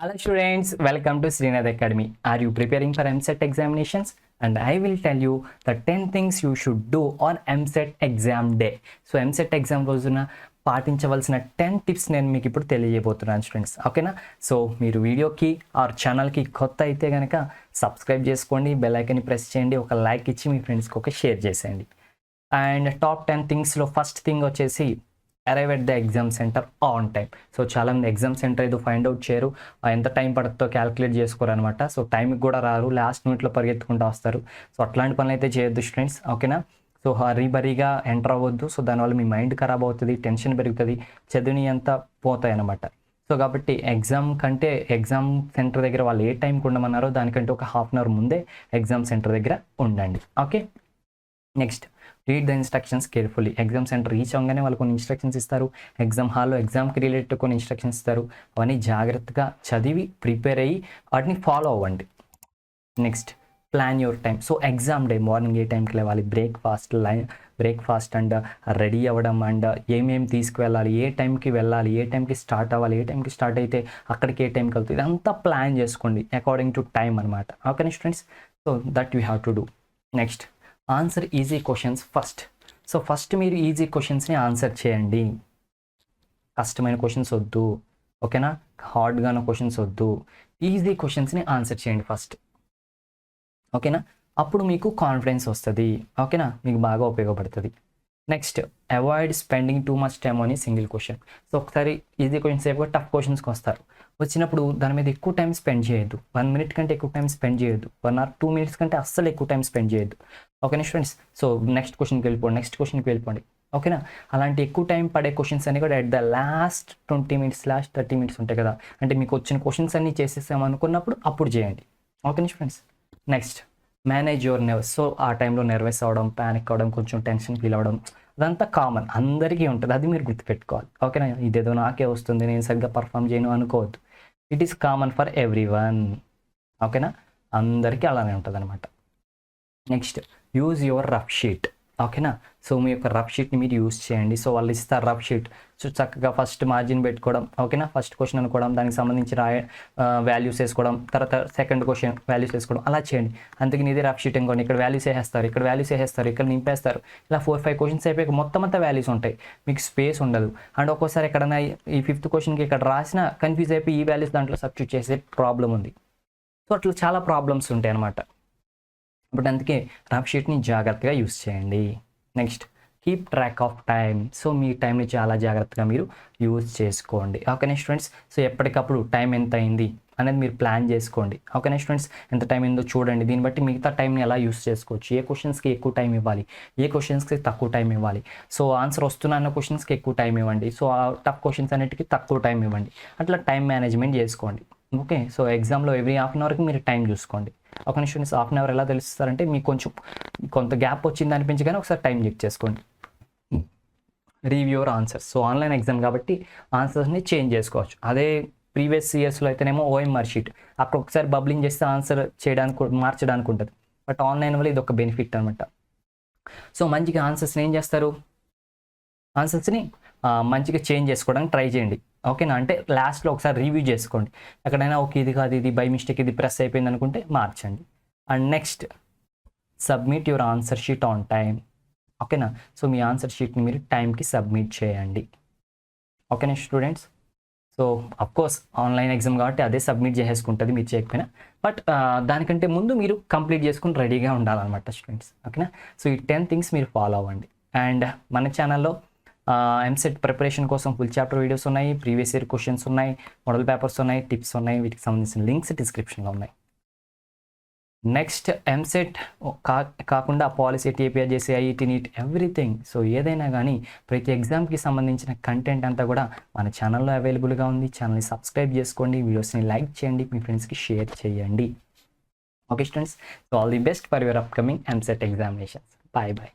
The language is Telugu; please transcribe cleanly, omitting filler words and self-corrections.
Hello students, welcome to Srinath Academy. Are you preparing for MSET examinations? And I will tell you the 10 things you should do on MSET exam day. So MSET exam రోజున పాటించవలసిన 10 టిప్స్ నేను మీకు ఇప్పుడు తెలియజేయబోతున్నాను స్టూడెంట్స్. ఓకేనా? సో మీరు వీడియోకి ఆర్ ఛానల్కి కొత్త అయితే కనుక సబ్స్క్రైబ్ చేసుకోండి, బెల్ ఐకాన్ని ప్రెస్ చేయండి, ఒక లైక్ ఇచ్చి మీ ఫ్రెండ్స్కి ఒక షేర్ చేసేయండి. అండ్ టాప్ 10 థింగ్స్లో ఫస్ట్ థింగ్ వచ్చేసి arrive at the exam centre on time. So చాలామంది ఎగ్జామ్ సెంటర్ ఏదో ఫైండ్ అవుట్ చేయరు, ఎంత టైం పడుతుందో క్యాలిక్యులేట్ చేసుకోరు అనమాట. సో టైంకి కూడా రారు, లాస్ట్ మినిట్లో పరిగెత్తుకుంటూ వస్తారు. సో అట్లాంటి పనులు అయితే చేయొద్దు స్టూడెంట్స్. ఓకేనా? సో హరీబరీగా ఎంటర్ అవ్వద్దు. సో దానివల్ల మీ మైండ్ ఖరాబ్ అవుతుంది, టెన్షన్ పెరుగుతుంది, చదివిని అంతా పోతాయి అన్నమాట. సో కాబట్టి ఎగ్జామ్ కంటే ఎగ్జామ్ సెంటర్ దగ్గర వాళ్ళు ఏ టైంకి ఉండమన్నారో దానికంటే ఒక హాఫ్ అన్ అవర్ ముందే ఎగ్జామ్ సెంటర్ దగ్గర ఉండండి. Okay, next read the instructions carefully. Exam centre reach అవ్వగానే వాళ్ళు కొన్ని ఇన్స్ట్రక్షన్స్ ఇస్తారు, ఎగ్జామ్ హాల్లో ఎగ్జామ్కి రిలేటెడ్ కొన్ని ఇన్స్ట్రక్షన్స్ ఇస్తారు. అవన్నీ జాగ్రత్తగా చదివి ప్రిపేర్ అయ్యి వాటిని ఫాలో అవ్వండి. Next plan your time. So exam day morning ఏ టైంకి లేవాలి, బ్రేక్ఫాస్ట్ అండ్ రెడీ అవ్వడం అండ్ ఏమేమి తీసుకువెళ్ళాలి, ఏ టైంకి వెళ్ళాలి, ఏ టైంకి స్టార్ట్ అవ్వాలి, ఏ టైంకి స్టార్ట్ అయితే అక్కడికి ఏ టైంకి వెళ్తుంది, ఇదంతా ప్లాన్ చేసుకోండి అకార్డింగ్ టు టైం అనమాట. Okay students, so that you have to do. Next answer easy questions first. So first మీరు ఈజీ క్వశ్చన్స్ని ఆన్సర్ చేయండి, కష్టమైన క్వశ్చన్స్ వద్దు. ఓకేనా? హార్డ్గా ఉన్న క్వశ్చన్స్ వద్దు, ఈజీ క్వశ్చన్స్ని ఆన్సర్ చేయండి ఫస్ట్. ఓకేనా? అప్పుడు మీకు కాన్ఫిడెన్స్ వస్తుంది. ఓకేనా? మీకు బాగా ఉపయోగపడుతుంది. Next avoid spending too much time అని సింగిల్ క్వశ్చన్. సో ఒకసారి ఈజీ క్వశ్చన్స్ అయిపోయి టఫ్ క్వశ్చన్స్కి వస్తారు, వచ్చినప్పుడు దాని మీద ఎక్కువ టైం స్పెండ్ చేయొద్దు. 1 minute కంటే ఎక్కువ టైం స్పెండ్ చేయొద్దు, 1 or 2 minutes కంటే అస్సలు ఎక్కువ టైం స్పెండ్ చేయొద్దు. ఓకేనా స్టూడెంట్స్? సో నెక్స్ట్ క్వశ్చన్కి వెళ్ళిపోండి. ఓకేనా? అలాంటి ఎక్కువ టైం పడే క్వశ్చన్స్ అన్ని కూడా at the last 20 minutes, last 30 minutes ఉంటాయి కదా, అంటే మీకు వచ్చిన క్వశ్చన్స్ అన్ని చేసేసామనుకున్నప్పుడు అప్పుడు చేయండి. ఓకేనా students? Next manage your nervous. So ఆ టైంలో నర్వస్ అవ్వడం, ప్యానిక్ అవ్వడం, కొంచెం టెన్షన్ ఫీల్ అవ్వడం, అదంతా కామన్, అందరికీ ఉంటుంది. అది మీరు గుర్తుపెట్టుకోవాలి. ఓకేనా? ఇదేదో నాకే వస్తుంది, నేను సరిగ్గా పర్ఫామ్ చేయను అనుకోవద్దు. It is common for everyone. ఓకేనా? అందరికీ అలానే ఉంటుంది అనమాట. Next use your rough sheet. ఓకేనా? సో మీ యొక్క రఫ్ షీట్ని మీరు యూజ్ చేయండి. సో వాళ్ళు ఇస్తారు రఫ్ షీట్, సో చక్కగా ఫస్ట్ మార్జిన్ పెట్టుకోవడం. ఓకేనా? ఫస్ట్ క్వశ్చన్ అనుకోవడం, దానికి సంబంధించి వాల్యూస్ వేసుకోవడం, తర్వాత సెకండ్ క్వశ్చన్ వాల్యూస్ వేసుకోవడం, అలా చేయండి. అందుకని ఇది రఫ్ షీట్ అనుకోండి, ఇక్కడ వాల్యూస్ వేసేస్తారు, ఇక్కడ నింపేస్తారు, ఇలా 4-5 క్వశ్చన్స్ అయిపోయి మొత్తం అంతా వాల్యూస్ ఉంటాయి, మీకు స్పేస్ ఉండదు. అండ్ ఒక్కోసారి ఎక్కడన్నా ఈ 5th క్వశ్చన్కి ఇక్కడ రాసిన కన్ఫ్యూజ్ అయిపోయి ఈ వాల్యూస్ దాంట్లో సబ్స్టిట్యూట్ చేసే ప్రాబ్లం ఉంది. సో అట్లా చాలా ప్రాబ్లమ్స్ ఉంటాయి అన్నమాట. బట్ అందుకే రఫ్ షీట్ని జాగ్రత్తగా యూస్ చేయండి. Next keep track of time. So మీ టైంని చాలా జాగ్రత్తగా మీరు యూజ్ చేసుకోండి. ఓకేనా స్టూడెంట్స్? సో ఎప్పటికప్పుడు టైం ఎంత అయింది అనేది మీరు ప్లాన్ చేసుకోండి. ఓకేనా స్టూడెంట్స్? ఎంత టైం అయిందో చూడండి, దీన్ని బట్టి మిగతా టైంని ఎలా యూస్ చేసుకోవచ్చు, ఏ క్వశ్చన్స్కి ఎక్కువ టైం ఇవ్వాలి, ఏ క్వశ్చన్స్కి తక్కువ టైం ఇవ్వాలి. సో ఆన్సర్ వస్తున్న క్వశ్చన్స్కి ఎక్కువ టైం ఇవ్వండి, సో ఆ టఫ్ క్వశ్చన్స్ అన్నిటికీ తక్కువ టైం ఇవ్వండి. అట్లా టైం మేనేజ్మెంట్ చేసుకోండి. ఓకే? సో ఎగ్జామ్లో ఎవ్రీ హాఫ్ అన్ అవర్కి మీరు టైం చూసుకోండి. ఒక స్టూడెంట్స్ హాఫ్ అన్ అవర్ ఎలా తెలుస్తారంటే మీకు కొంత గ్యాప్ వచ్చింది అనిపించగానే ఒకసారి టైం చెక్ చేసుకోండి. Reviewer answers. So online exam కాబట్టి ఆన్సర్స్ని చేంజ్ చేసుకోవచ్చు. అదే ప్రీవియస్ ఇయర్స్లో అయితేనేమో ఓఎంఆర్ షీట్, అక్కడ ఒకసారి బబ్లింగ్ చేస్తే ఆన్సర్ మార్చడానికి ఉంటుంది. బట్ ఆన్లైన్ వల్ల ఇది ఒక బెనిఫిట్ అనమాట. సో మంచిగా ఆన్సర్స్ని ఏం చేస్తారు, ఆన్సర్స్ని మంచిగా చేంజ్ చేసుకోవడానికి ట్రై చేయండి. ఓకేనా? అంటే లాస్ట్లో ఒకసారి రివ్యూ చేసుకోండి, ఎక్కడైనా ఓకే ఇది కాదు, ఇది బై మిస్టేక్ ఇది ప్రెస్ అయిపోయింది అనుకుంటే మార్చండి. And next submit your answer sheet on time. ఓకేనా? సో మీ ఆన్సర్ షీట్ని మీరు టైంకి సబ్మిట్ చేయండి. ఓకేనా students? So of course online exam కాబట్టి అదే సబ్మిట్ చేసేసుకుంటుంది మీరు చేయకపోయినా, బట్ దానికంటే ముందు మీరు కంప్లీట్ చేసుకుని రెడీగా ఉండాలన్నమాట స్టూడెంట్స్. ఓకేనా? సో ఈ 10 థింగ్స్ మీరు ఫాలో అవ్వండి. అండ్ మన ఛానల్లో ఎంసెట్ ప్రిపరేషన్ కోసం ఫుల్ చాప్టర్ వీడియోస్ ఉన్నాయి, ప్రీవియస్ ఇయర్ క్వశ్చన్స్ ఉన్నాయి, మోడల్ పేపర్స్ ఉన్నాయి, టిప్స్ ఉన్నాయి, వీటికి సంబంధించిన లింక్స్ డిస్క్రిప్షన్లో ఉన్నాయి. నెక్స్ట్ ఎంసెట్ కాకుండా పాలిసీ, టీపీఆర్ చేసే ఐఐటీ, నీట్, ఎవ్రీథింగ్. సో ఏదైనా కానీ ప్రతి ఎగ్జామ్కి సంబంధించిన కంటెంట్ అంతా కూడా మన ఛానల్లో అవైలబుల్గా ఉంది. ఛానల్ని సబ్స్క్రైబ్ చేసుకోండి, వీడియోస్ని లైక్ చేయండి, మీ ఫ్రెండ్స్కి షేర్ చేయండి. Okay students, so all the best for your upcoming EAMCET examinations. Bye bye.